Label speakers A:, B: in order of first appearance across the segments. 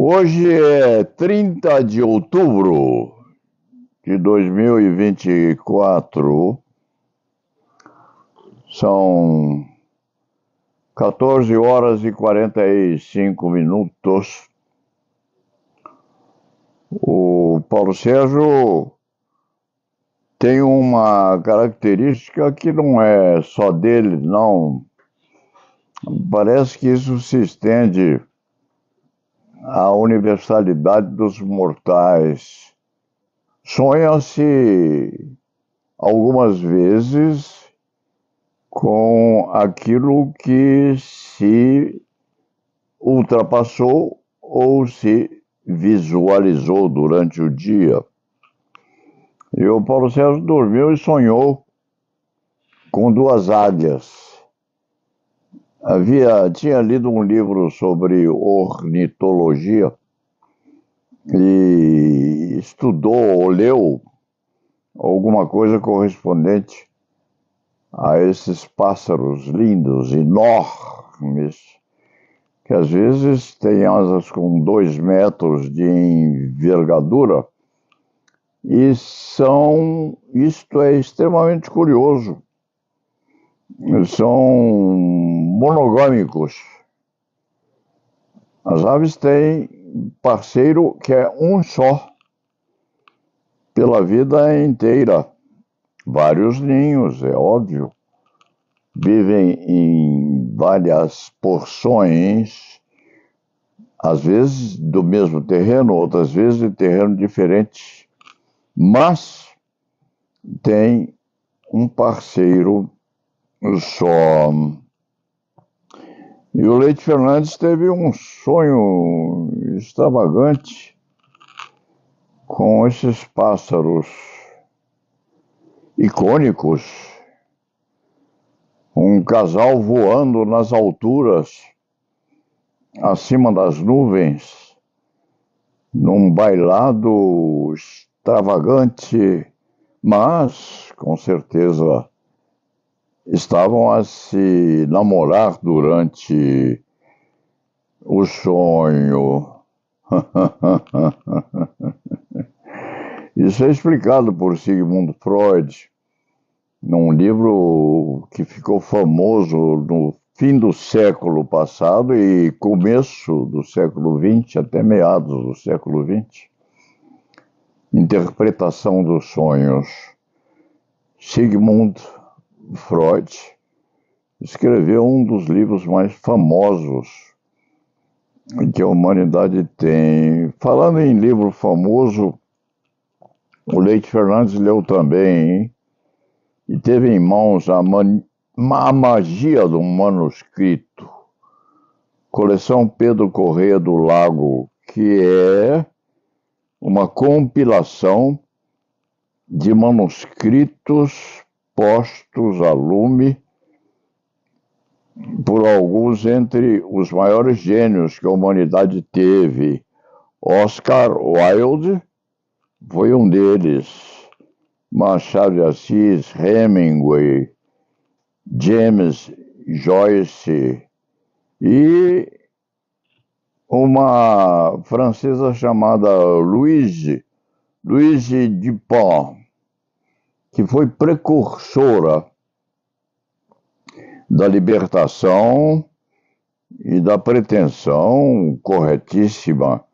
A: Hoje é 30 de outubro de 2024, são 14 horas e 45 minutos. O Paulo Sérgio tem uma característica que não é só dele, não. Parece que isso se estende à universalidade dos mortais. Sonha-se algumas vezes com aquilo que se ultrapassou ou se visualizou durante o dia. E o Paulo Sérgio dormiu e sonhou com duas águias. Tinha lido um livro sobre ornitologia e estudou ou leu alguma coisa correspondente a esses pássaros lindos, enormes, que às vezes têm asas com 2 metros de envergadura. E isto é extremamente curioso. São monogâmicos. As aves têm parceiro que é um só pela vida inteira. Vários ninhos, é óbvio. Vivem em várias porções, às vezes do mesmo terreno, outras vezes de terreno diferente. Mas tem um parceiro só. E o Leite Fernandes teve um sonho extravagante com esses pássaros icônicos. Um casal voando nas alturas, acima das nuvens, num bailado extravagante, mas, com certeza, estavam a se namorar durante o sonho. Isso é explicado por Sigmund Freud, num livro que ficou famoso no fim do século passado e começo do século XX, até meados do século XX. Interpretação dos sonhos. Sigmund Freud escreveu um dos livros mais famosos que a humanidade tem. Falando em livro famoso, o Leite Fernandes leu também, hein? E teve em mãos a magia do manuscrito, coleção Pedro Corrêa do Lago, que é uma compilação de manuscritos postos a lume por alguns entre os maiores gênios que a humanidade teve. Oscar Wilde foi um deles. Machado de Assis, Hemingway, James Joyce e uma francesa chamada Louise Dupin, que foi precursora da libertação e da pretensão corretíssima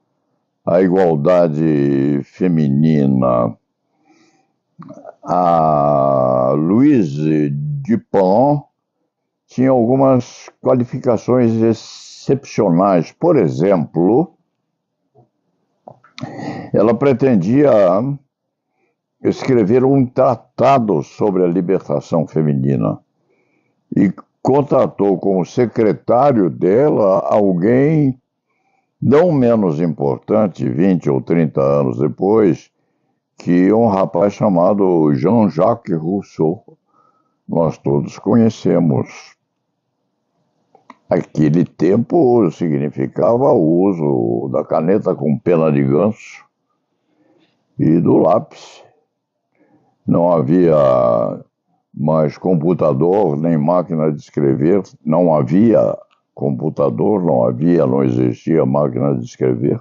A: à igualdade feminina. A Louise Dupin tinha algumas qualificações excepcionais. Por exemplo, ela pretendia escrever um tratado sobre a libertação feminina e contratou como secretário dela alguém não menos importante, 20 ou 30 anos depois, que um rapaz chamado Jean-Jacques Rousseau. Nós todos conhecemos. Aquele tempo significava o uso da caneta com pena de ganso e do lápis. Não havia mais computador, nem máquina de escrever. Não havia computador, não existia máquina de escrever.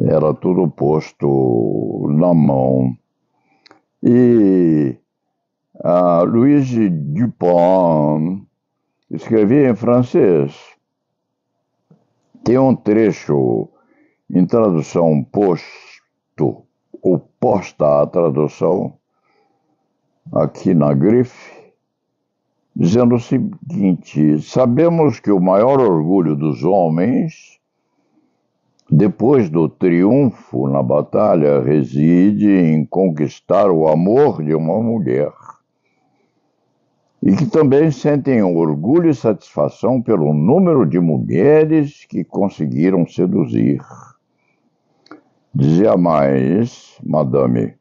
A: Era tudo posto na mão. E Louis Dupont escrevia em francês. Tem um trecho em tradução posto ou posta à tradução aqui na grife, dizendo o seguinte: sabemos que o maior orgulho dos homens, depois do triunfo na batalha, reside em conquistar o amor de uma mulher. E que também sentem orgulho e satisfação pelo número de mulheres que conseguiram seduzir. Dizia mais, madame,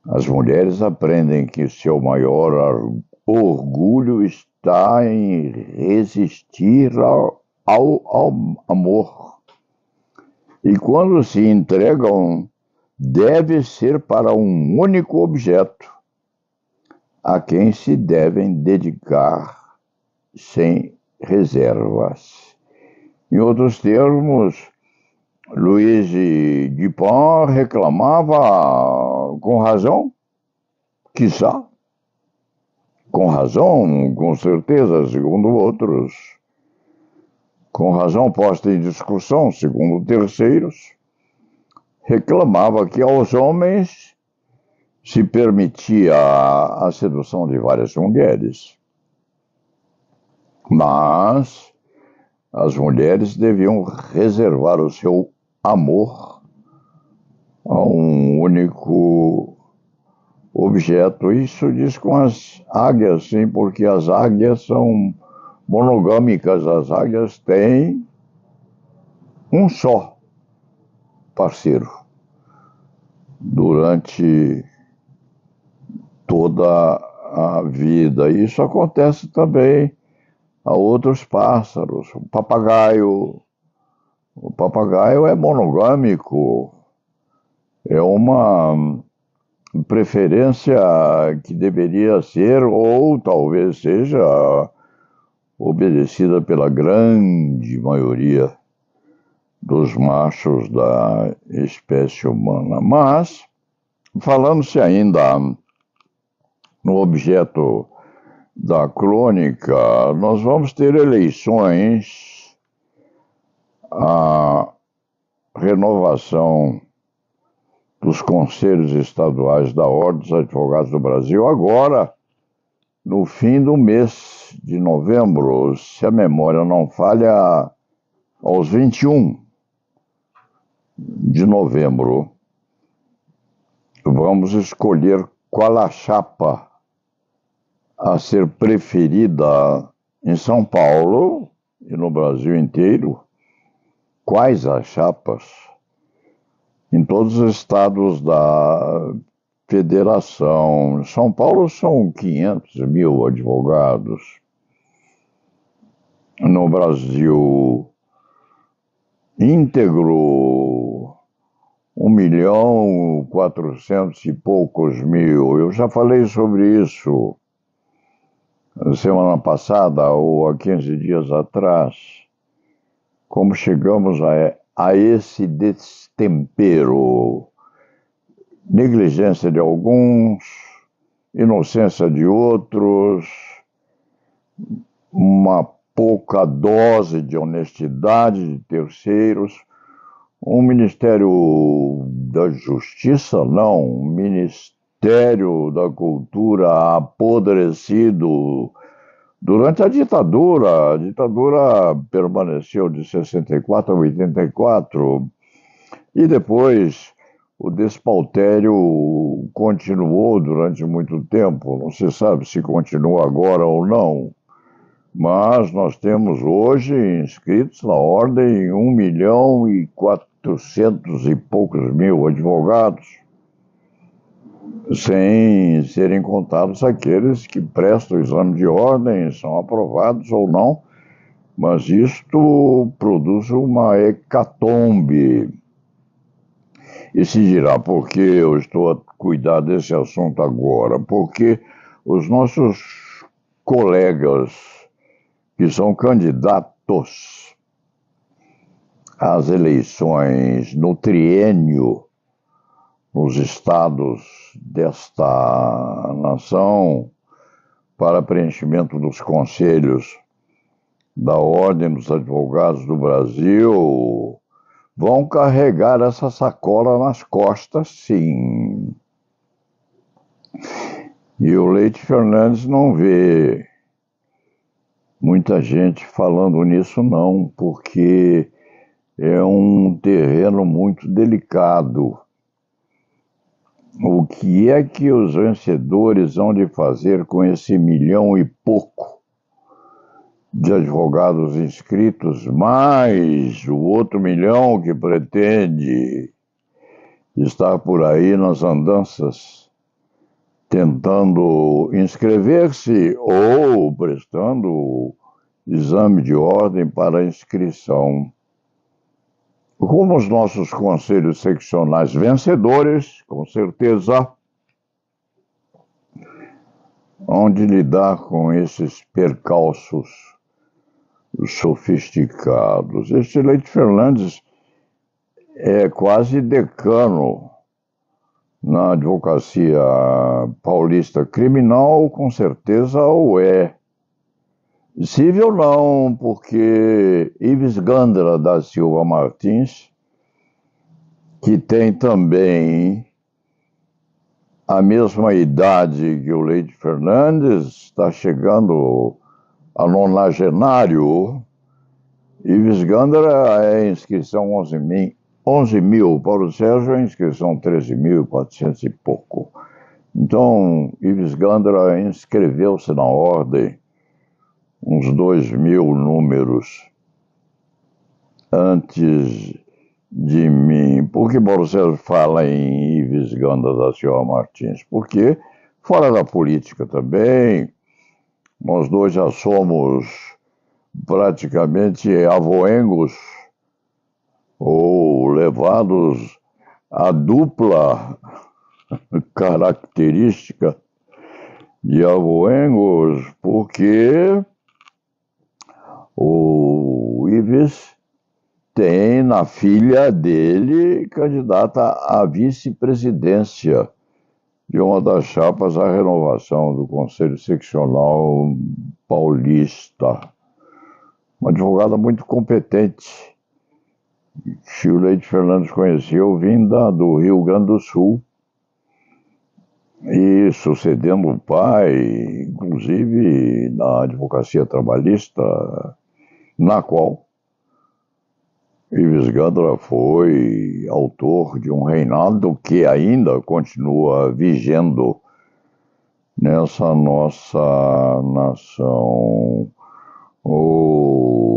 A: as mulheres aprendem que seu maior orgulho está em resistir ao amor. E quando se entregam, deve ser para um único objeto, a quem se devem dedicar sem reservas. Em outros termos, Louis Dupont reclamava com razão, quiçá, com razão, com certeza, segundo outros, com razão posta em discussão, segundo terceiros, reclamava que aos homens se permitia a sedução de várias mulheres, mas as mulheres deviam reservar o seu amor a um único objeto. Isso diz com as águias, sim, porque as águias são monogâmicas, as águias têm um só parceiro durante toda a vida. Isso acontece também a outros pássaros. O papagaio é monogâmico, é uma preferência que deveria ser, ou talvez seja, obedecida pela grande maioria dos machos da espécie humana. Mas, falando-se ainda no objeto da crônica, nós vamos ter eleições, a renovação dos conselhos estaduais da Ordem dos Advogados do Brasil, agora, no fim do mês de novembro, se a memória não falha, aos 21 de novembro, vamos escolher qual a chapa a ser preferida em São Paulo e no Brasil inteiro. Quais as chapas? Em todos os estados da federação. Em São Paulo são 500 mil advogados. No Brasil íntegro, 1.400.000 e poucos mil. Eu já falei sobre isso semana passada ou há 15 dias atrás, como chegamos a esse destempero, negligência de alguns, inocência de outros, uma pouca dose de honestidade de terceiros, um Ministério da Justiça, não, um Ministério da Cultura apodrecido durante a ditadura. A ditadura permaneceu de 64 a 84 e depois o despautério continuou durante muito tempo. Não se sabe se continua agora ou não, mas nós temos hoje inscritos na ordem 1.400.000 e poucos mil advogados, sem serem contados aqueles que prestam o exame de ordem, são aprovados ou não, mas isto produz uma hecatombe. E se dirá, por que eu estou a cuidar desse assunto agora? Porque os nossos colegas que são candidatos as eleições no triênio nos estados desta nação para preenchimento dos conselhos da Ordem dos Advogados do Brasil vão carregar essa sacola nas costas, sim. E o Leite Fernandes não vê muita gente falando nisso, não, porque é um terreno muito delicado. O que é que os vencedores vão de fazer com esse 1 milhão e pouco de advogados inscritos, mais o outro 1 milhão que pretende estar por aí nas andanças, tentando inscrever-se ou prestando exame de ordem para inscrição? Como os nossos conselhos seccionais vencedores, com certeza, onde lidar com esses percalços sofisticados. Este Leite Fernandes é quase decano na advocacia paulista. Criminal, com certeza, o é. Civil não, porque Ives Gandra da Silva Martins, que tem também a mesma idade que o Leite Fernandes, está chegando a nonagenário. Ives Gandra é inscrição 11 mil, Paulo Sérgio é inscrição 13.400 e pouco. Então, Ives Gandra inscreveu-se na ordem uns 2.000 números antes de mim. Por que Paulo Sérgio fala em Ives Gandra da Silva Martins? Porque, fora da política também, nós dois já somos praticamente avoengos ou levados à dupla característica de avoengos, porque o Ives tem na filha dele candidata à vice-presidência de uma das chapas à renovação do Conselho Seccional Paulista. Uma advogada muito competente, que o Leite Fernandes conheceu vinda do Rio Grande do Sul, e sucedendo o pai, inclusive na advocacia trabalhista, na qual Ives Gandra foi autor de um reinado que ainda continua vigendo nessa nossa nação. O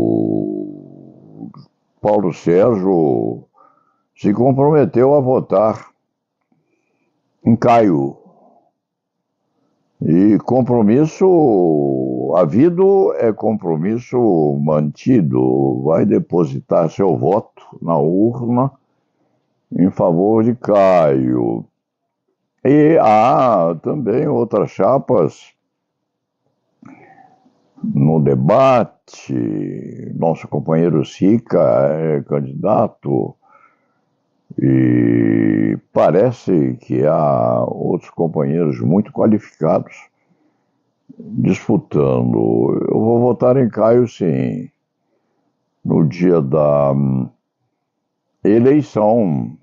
A: Paulo Sérgio se comprometeu a votar em Caio. E compromisso havido é compromisso mantido. Vai depositar seu voto na urna em favor de Caio. E há também outras chapas no debate. Nosso companheiro Sica é candidato e parece que há outros companheiros muito qualificados disputando. Eu vou votar em Caio, sim, no dia da eleição.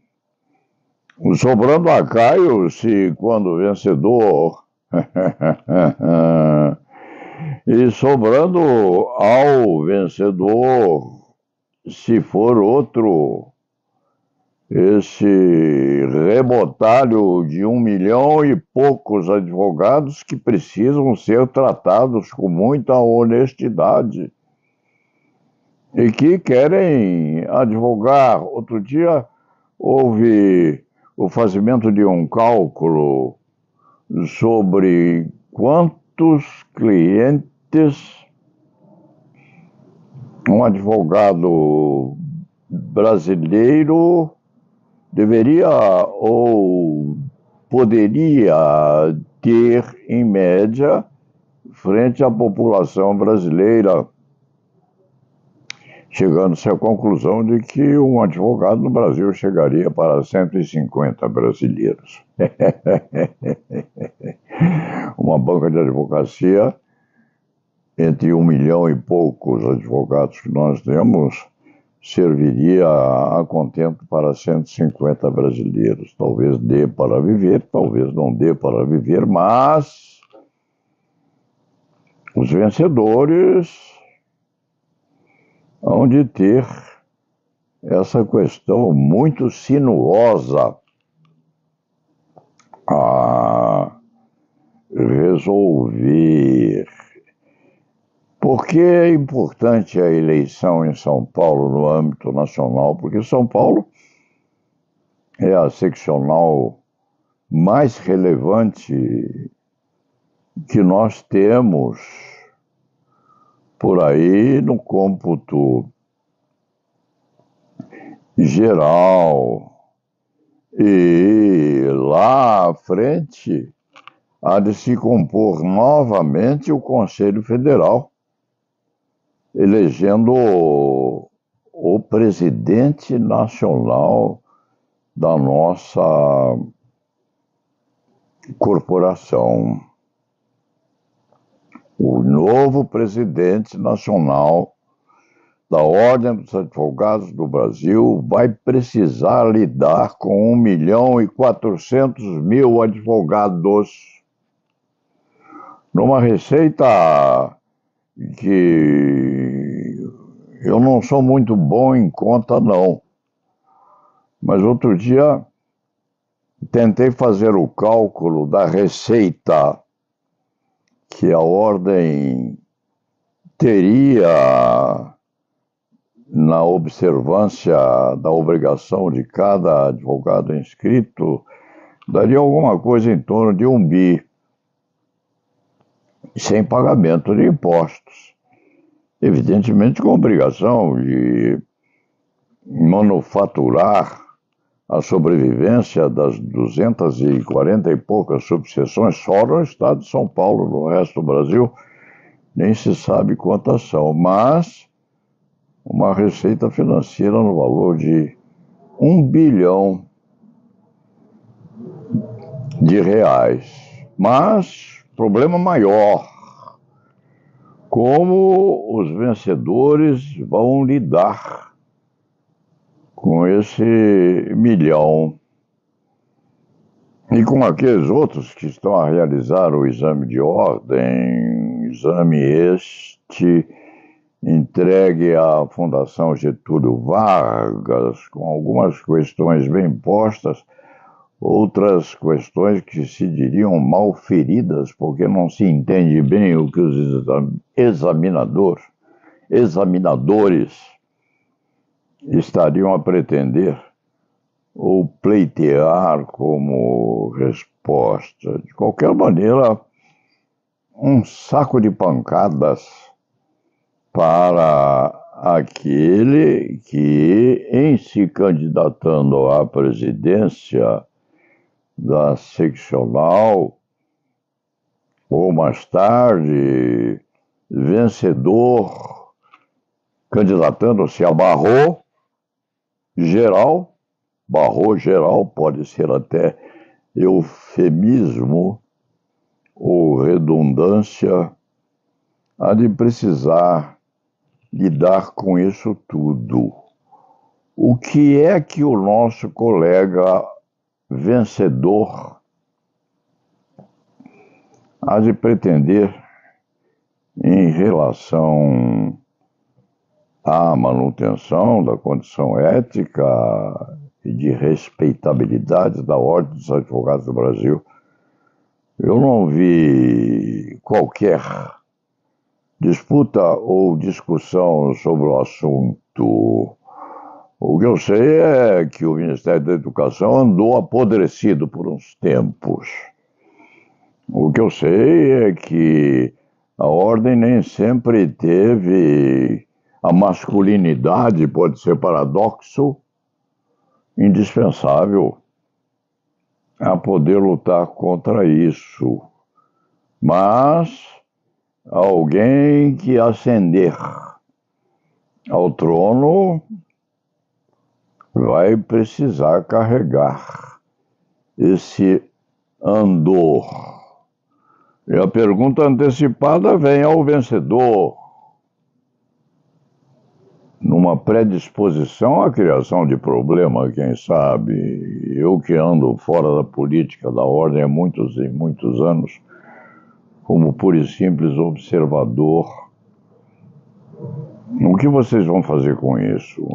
A: Sobrando a Caio, se quando vencedor, e sobrando ao vencedor, se for outro, esse rebotalho de 1 milhão e poucos advogados que precisam ser tratados com muita honestidade e que querem advogar. Outro dia houve o fazimento de um cálculo sobre quantos clientes um advogado brasileiro deveria ou poderia ter, em média, frente à população brasileira. chegando-se à conclusão de que um advogado no Brasil chegaria para 150 brasileiros. Uma banca de advocacia, entre 1 milhão e poucos advogados que nós temos, serviria a contento para 150 brasileiros. Talvez dê para viver, talvez não dê para viver, mas os vencedores hão de ter essa questão muito sinuosa a resolver. Por que é importante a eleição em São Paulo no âmbito nacional? Porque São Paulo é a seccional mais relevante que nós temos por aí no cômputo geral. E lá à frente há de se compor novamente o Conselho Federal, elegendo o presidente nacional da nossa corporação. O novo presidente nacional da Ordem dos Advogados do Brasil vai precisar lidar com 1.400.000 advogados, numa receita que eu não sou muito bom em conta, não. Mas outro dia tentei fazer o cálculo da receita que a ordem teria na observância da obrigação de cada advogado inscrito, daria alguma coisa em torno de 1 bi, sem pagamento de impostos. Evidentemente com obrigação de manufaturar a sobrevivência das 240 e poucas subseções só no estado de São Paulo. No resto do Brasil nem se sabe quantas são, mas uma receita financeira no valor de 1 bilhão de reais. Mas, problema maior, como os vencedores vão lidar com esse 1 milhão e com aqueles outros que estão a realizar o exame de ordem, exame este entregue à Fundação Getúlio Vargas, com algumas questões bem postas, outras questões que se diriam mal feridas, porque não se entende bem o que os examinadores estariam a pretender ou pleitear como resposta. De qualquer maneira, um saco de pancadas para aquele que, em se candidatando à presidência da seccional, ou mais tarde, vencedor, candidatando-se a Barreau geral, pode ser até eufemismo ou redundância, há de precisar lidar com isso tudo. O que é que o nosso colega vencedor há de pretender em relação à manutenção da condição ética e de respeitabilidade da Ordem dos Advogados do Brasil? Eu não vi qualquer disputa ou discussão sobre o assunto. O que eu sei é que o Ministério da Educação andou apodrecido por uns tempos. O que eu sei é que a ordem nem sempre teve a masculinidade, pode ser paradoxo, indispensável a poder lutar contra isso. Mas alguém que ascender ao trono, vai precisar carregar esse andor. E a pergunta antecipada vem ao vencedor, numa predisposição à criação de problema, quem sabe. Eu que ando fora da política, da ordem há muitos e muitos anos, como puro e simples observador, o que vocês vão fazer com isso?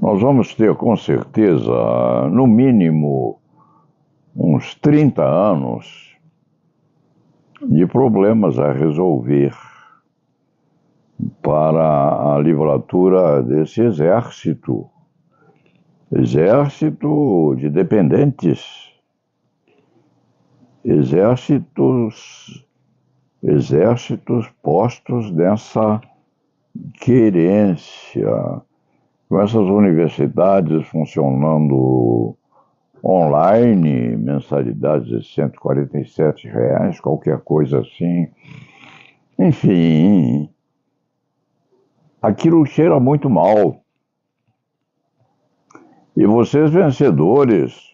A: Nós vamos ter, com certeza, no mínimo, uns 30 anos de problemas a resolver para a livratura desse exército de dependentes, exércitos postos nessa querência, com essas universidades funcionando online, mensalidades de R$ 147, qualquer coisa assim. Enfim, aquilo cheira muito mal. E vocês vencedores,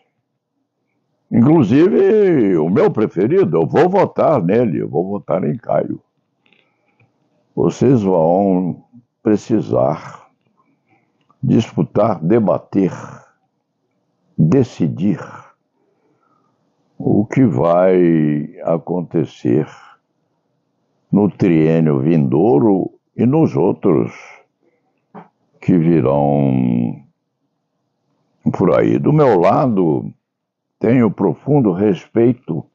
A: inclusive o meu preferido, eu vou votar nele, eu vou votar em Caio. Vocês vão precisar disputar, debater, decidir o que vai acontecer no triênio vindouro e nos outros que virão por aí. Do meu lado, tenho profundo respeito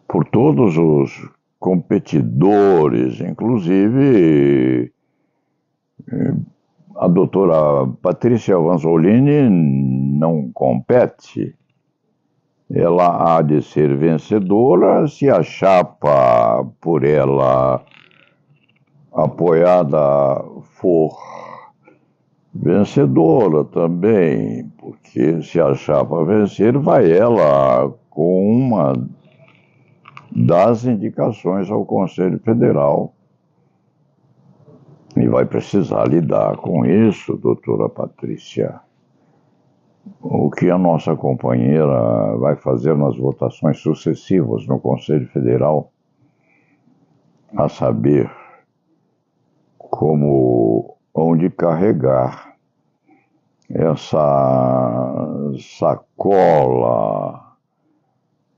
A: por todos os competidores, inclusive a doutora Patrícia Vanzolini não compete. Ela há de ser vencedora se a chapa por ela apoiada for vencedora também, porque se a chapa vencer, vai ela com uma das indicações ao Conselho Federal. E vai precisar lidar com isso, doutora Patrícia. O que a nossa companheira vai fazer nas votações sucessivas no Conselho Federal, a saber, como onde carregar essa sacola.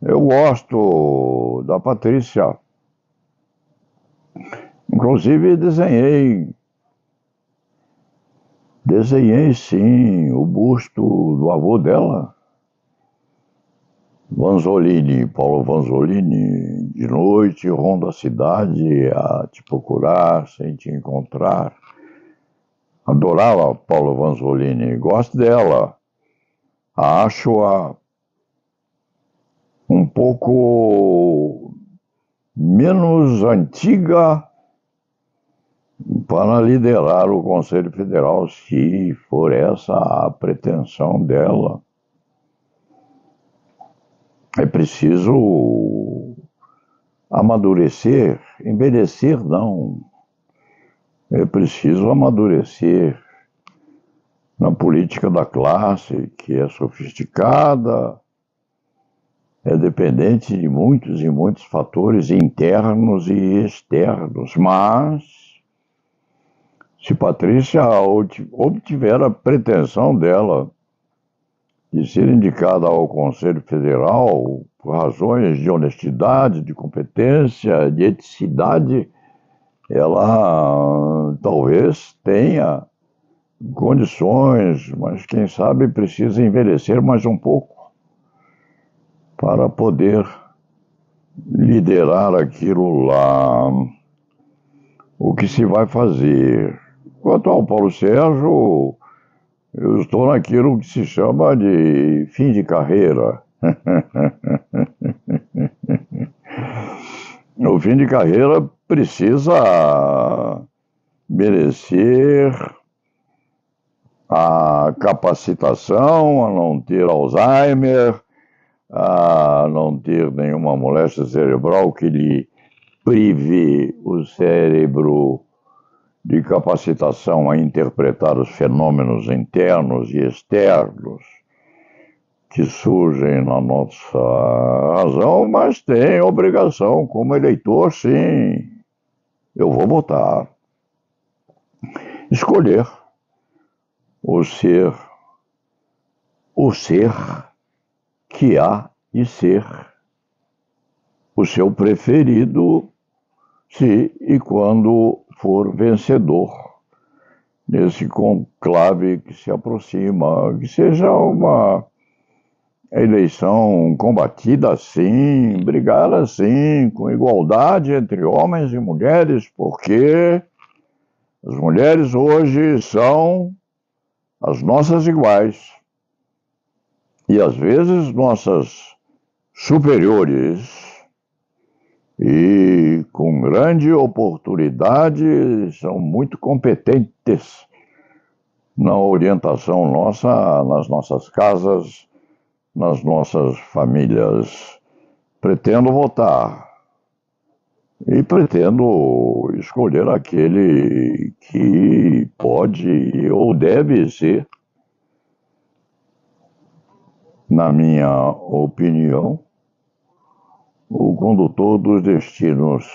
A: Eu gosto da Patrícia. Inclusive desenhei sim o busto do avô dela, Vanzolini, Paulo Vanzolini. De noite ronda a cidade a te procurar sem te encontrar. Adorava Paulo Vanzolini, gosto dela. Acho-a um pouco menos antiga para liderar o Conselho Federal, se for essa a pretensão dela. É preciso amadurecer, envelhecer não. É preciso amadurecer na política da classe, que é sofisticada, é dependente de muitos e muitos fatores internos e externos, mas se Patrícia obtiver a pretensão dela de ser indicada ao Conselho Federal por razões de honestidade, de competência, de eticidade, ela talvez tenha condições, mas quem sabe precisa envelhecer mais um pouco para poder liderar aquilo lá. O que se vai fazer? Quanto ao Paulo Sérgio, eu estou naquilo que se chama de fim de carreira. O fim de carreira precisa merecer a capacitação, a não ter Alzheimer, a não ter nenhuma moléstia cerebral que lhe prive o cérebro de capacitação a interpretar os fenômenos internos e externos que surgem na nossa razão, mas tem obrigação, como eleitor, sim, eu vou votar, escolher o ser que há de ser o seu preferido, se e quando for vencedor nesse conclave que se aproxima, que seja uma eleição combatida sim, brigada sim, com igualdade entre homens e mulheres, porque as mulheres hoje são as nossas iguais e às vezes nossas superiores, e com grande oportunidade são muito competentes na orientação nossa, nas nossas casas, nas nossas famílias. Pretendo votar e pretendo escolher aquele que pode ou deve ser, na minha opinião, o condutor dos destinos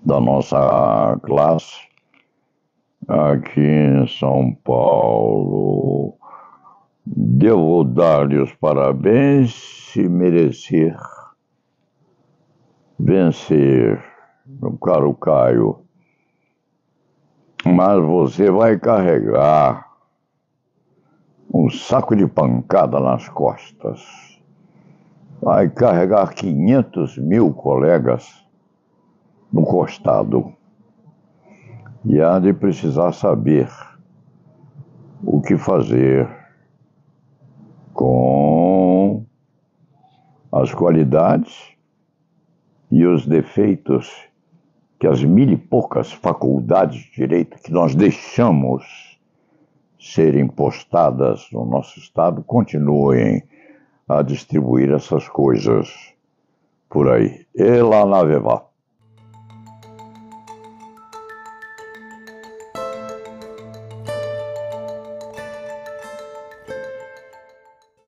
A: da nossa classe aqui em São Paulo. Devo dar-lhe os parabéns se merecer vencer, meu caro Caio. Mas você vai carregar um saco de pancada nas costas. Vai carregar 500 mil colegas no costado. E há de precisar saber o que fazer com as qualidades e os defeitos que as mil e poucas faculdades de direito que nós deixamos serem postadas no nosso Estado continuem a distribuir essas coisas por aí. E lá na Vevá.